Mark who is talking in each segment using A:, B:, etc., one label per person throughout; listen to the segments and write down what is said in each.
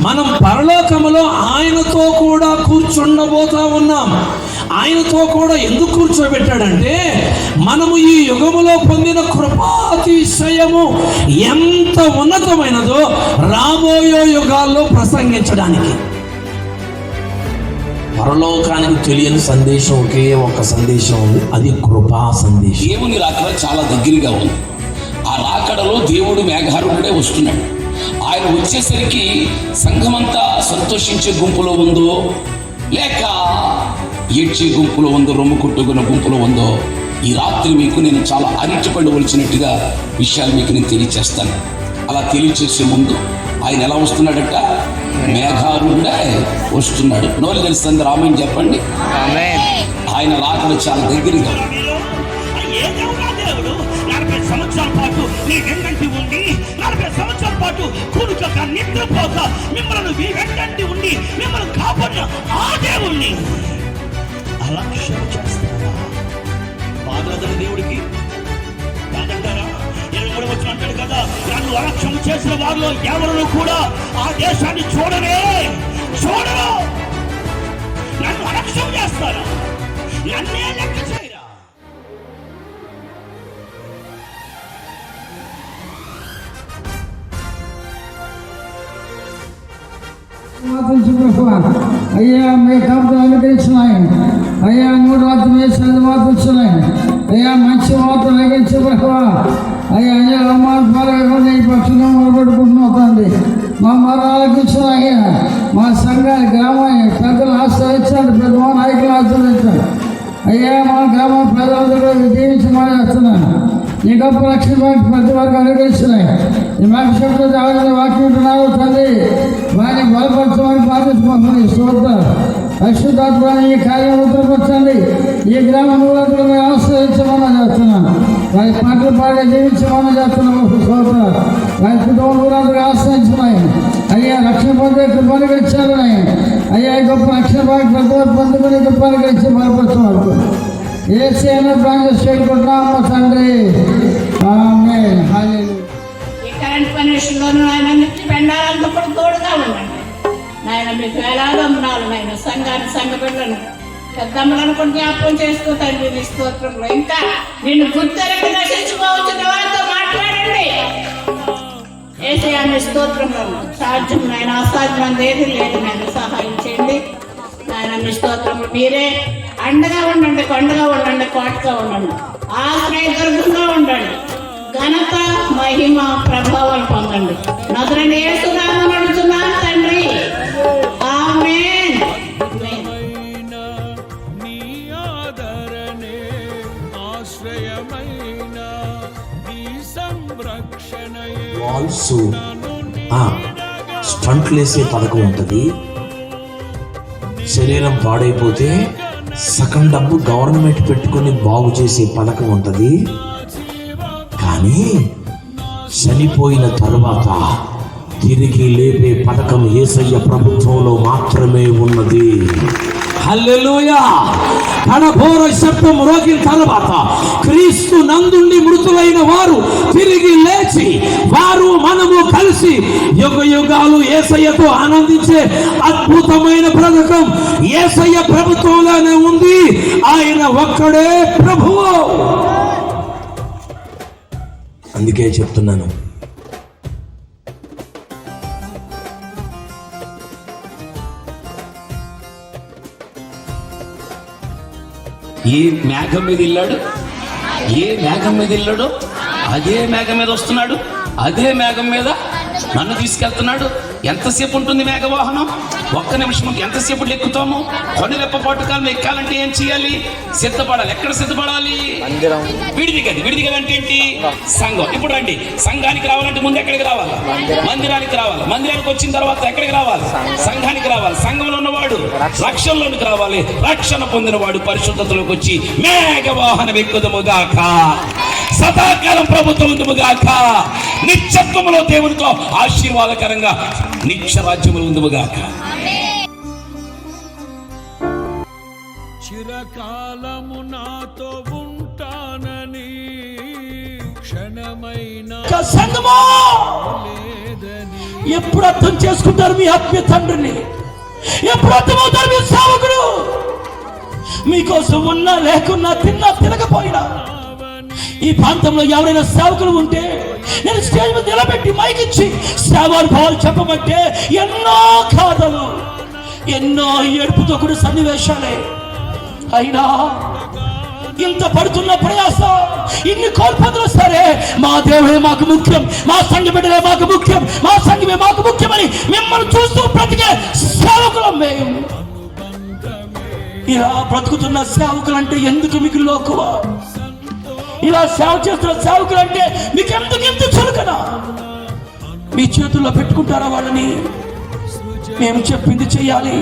A: మనం పరలోకములో ఆయనతో కూడా కూర్చుండబోతా ఉన్నాం. ఆయనతో కూడా ఎందుకు కూర్చోబెట్టాడంటే, మనము ఈ యుగములో పొందిన కృపాతిశయము ఎంత ఉన్నతమైనదో రాబోయే యుగాల్లో ప్రసంగించడానికి. పరలోకానికి తెలియని సందేశం ఒకే ఒక సందేశం ఉంది, అది కృపా సందేశం.
B: దేవుని రాకడ చాలా దగ్గరగా ఉంది. ఆ రాకడలో దేవుడు మేఘారుడే వస్తున్నాడు. ఆయన వచ్చేసరికి సంఘమంతా సంతోషించే గుంపులో ఉందో, లేక ఏడ్చే గుంపులో ఉందో, రొమ్ము కొట్టుకున్న గుంపులో ఉందో, ఈ రాత్రి మీకు నేను చాలా అరిటిపడవలసినట్టుగా విషయాలు మీకు నేను తెలియచేస్తాను. అలా తెలియచేసే ముందు ఆయన ఎలా వస్తున్నాడట? మేఘారుడే వస్తున్నాడు. నోరు తెలుస్తుంది, రామని చెప్పండి. ఆయన రాకడ చాలా దగ్గరగా.
C: 40 సంవత్సరాల పాటు నీ వెంటంటి ఉండి, 40 సంవత్సరాల పాటు కూడుక నిద్రపోక మిమ్మల్ని మీ వెంటంటి ఉండి మిమ్మల్ని కాపాడిన ఆ దేవుణ్ణి అలక్ష్యం చేస్తారా? బాధల దేవుడికి కాదంటారా? 23 వచ్చిన అంటాడు కదా, నన్ను అలక్ష్యం చేసిన వారిలో ఎవరు కూడా ఆ దేశాన్ని చూడరు. నన్ను అలక్ష్యం చేస్తారా? నన్నే లెక్క చేయరా?
D: అయ్యా మీ కాపులు అనుగ్రహించినాయి. అయ్యా 3 రాత్రులు వేసిన మాటలు వచ్చినాయి. అయ్యా మంచి మాటలు అనుగ్రహించే ప్రభువా. అయ్యా అయ్యా అమ్మాయి ఈ పక్షులు మొదలుపెట్టుకుంటున్నాం తండ్రి. మా మరాలకు ఇచ్చిన అయ్యా మా సంఘాన్ని గ్రామాన్ని పెద్దలు ఆశ్రయించాడు, పెద్ద నాయకులు ఆశ్రయించాడు. అయ్యా మా గ్రామ ప్రజలందరూ దీవించి మాట్లాడుతున్నాను. ఈ గొప్ప రక్షణ ప్రతి వారికి అనుగ్రహిస్తున్నాయి. ఈ మాకు వాక్యం ఉంటున్నారు తండ్రి, వారిని బలపరచమని ప్రార్థించుకుంటున్నాను. స్తోత్రాలు. పరిశుద్ధాత్మని ఈ కార్యం ఉత్తరపరచండి. ఈ గ్రామంలో ఆశ్రయించమని చేస్తున్నాను. వారి పాటలు పాడే జీవించమని చేస్తున్నాము. స్తోత్రాలు. వారి కుటుంబంలో ఆశ్రయించున్నాయి. అయ్యా రక్షణ పొందే కృపను గడిచారు. అయ్యా గొప్ప రక్షణ పొందుకుని కృపను గడిచి బలపరచమని ఏసీ అన్న ప్రాంతం చేరుకుంటున్నాము తండ్రి. ఆమేన్. హల్లెలూయా.
E: ఈ కరెంట్ పనిషన్లోనూ ఆయన నిత్య పెండాలంతా కూడా తోడుగా ఉండండి నాయన. మీకు వేలాది వందనాలు నాయన. సంఘాన్ని సంఘ బిడ్డలను పెద్దమ్మలను కూడా జ్ఞాపకం చేసుకో తండ్రి. నీ స్తోత్రంలో ఇంకా నిన్ను గుర్తెరగి నశించుకోవచ్చు వారితో మాట్లాడండి. ఏసీ స్తోత్రంలో సాధ్యం నాయన, అసాధ్యం ఏది లేదు నాయన. సహాయం చేయండి నాయన. మీ స్తోత్రంలో మీరే అండగా ఉండండి, కొండగా ఉండండి, కోటగా ఉండండి, ఆశ్రయదుర్గంగా ఉండండి. ఘనత మహిమ ప్రభావం పొందండి. నదులని యేసునామమున అడుగుతున్నాను తండ్రి. ఆమేన్.
A: వాల్స్ స్టంట్లు వేసే పథకం ఉంటుంది. శరీరం పాడైపోతే సగం డబ్బు గవర్నమెంట్ పెట్టుకుని బాగు చేసే పథకం ఉంటుంది. కానీ చనిపోయిన తరువాత తిరిగి లేపే పథకం యేసయ్య ప్రభుత్వంలో మాత్రమే ఉన్నది. హల్లెలూయా. కడఘోర శబ్దం రోగిన తర్వాత క్రీస్తు నందుండి మృతులైన వారు తిరిగి లేచి వారు మనము కలిసి యుగ యుగాలు యేసయ్యతో ఆనందించే అద్భుతమైన పథకం యేసయ్య ప్రభుత్వంలోనే ఉంది. ఆయన ఒక్కడే ప్రభువు. అందుకే చెప్తున్నాను,
B: ఏ మేఘం మీద వెళ్ళాడు, ఏ మేఘం మీద వెళ్ళాడు అదే మేఘం మీద వస్తున్నాడు. అదే మేఘం మీద నన్ను తీసుకెళ్తున్నాడు. ఎంతసేపు ఉంటుంది మేఘవాహనం? 1 నిమిషం. ఎంతసేపు ఎక్కుతాము? కొన్ని రెప్పపాటుకాలం ఎక్కాలంటే ఏం చేయాలి? సిద్ధపడాలి. ఎక్కడ సిద్ధపడాలి? విడిదిగది. విడిదిగది అంటే ఏంటి? సంఘం. ఇప్పుడు రండి, సంఘానికి రావాలంటే ముందు ఎక్కడికి రావాలి? మందిరానికి రావాలి. మందిరానికి వచ్చిన తర్వాత ఎక్కడికి రావాలి? సంఘానికి రావాలి. సంఘంలో ఉన్నవాడు రక్షణలోనికి రావాలి. రక్షణ పొందినవాడు పరిశుద్ధతలోకి వచ్చి మేఘవాహనం ఎక్కుదముగాక, సదాకాలం ప్రభుత్వం ఉందుముగాక, నిత్యత్వములో దేవునితో ఆశీర్వాదకరంగా నిత్య రాజ్యములు ఉందుముగాక.
F: చిరకాలము నాతో ఉంటానని క్షణమైన
A: సంగమో
F: లేదని
C: ఎప్పుడు అర్థం చేసుకుంటారు మీ ఆత్మీయ తండ్రిని? ఎప్పుడు అర్థమవుతారు మీ సేవకుడు? మీకోసం ఉన్నా లేకున్నా, తిన్నా తినకపోయినా, ఈ ప్రాంతంలో ఎవరైనా సేవకులు ఉంటే నేను స్టేజ్ మీద నిలబెట్టి మైకిచ్చి సేవానుభవాలు చెప్పమంటే ఎన్నో కాదలు, ఎన్నో ఏడుపుతో కూడా సన్నివేశాలే. అయినా ఇంత పడుతున్న ప్రయాస, ఇన్ని కోల్పోతున్నా సరే మా దేవుడే మాకు ముఖ్యం, మా సంఘ బిడ్డలే మాకు ముఖ్యం, మా సంఘమే మాకు ముఖ్యమని మిమ్మల్ని చూస్తూ బ్రతికే సేవకులం మేము. ఇలా బ్రతుకుతున్న సేవకులు అంటే ఎందుకు మీకు లోకువ? ఇలా సేవ చేస్తున్న సేవకులు అంటే మీకు ఎందుకు చులకనా? మీ చేతుల్లో పెట్టుకుంటారా వాళ్ళని? మేము చెప్పింది చెయ్యాలి,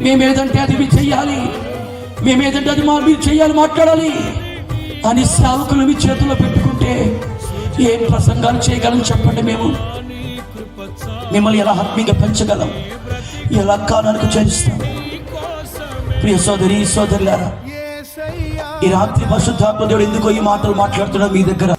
C: మేమేదంటే అది మీరు చెయ్యాలి, మేమేదంటే అది మీరు చెయ్యాలి, మాట్లాడాలి అని సేవకులు మీ చేతుల్లో పెట్టుకుంటే ఏం ప్రసంగాలు చేయగలం చెప్పండి? మేము మిమ్మల్ని ఎలా ఆత్మీయంగా పెంచగలం? ఎలా కాలానికి చేస్తాం? ప్రియ సోదరి సోదరులారా, ఈ రాత్రి పరిశుద్ధాత్మ దేవుడు ఎందుకో ఈ మాటలు మాట్లాడుతున్నా మీ దగ్గర.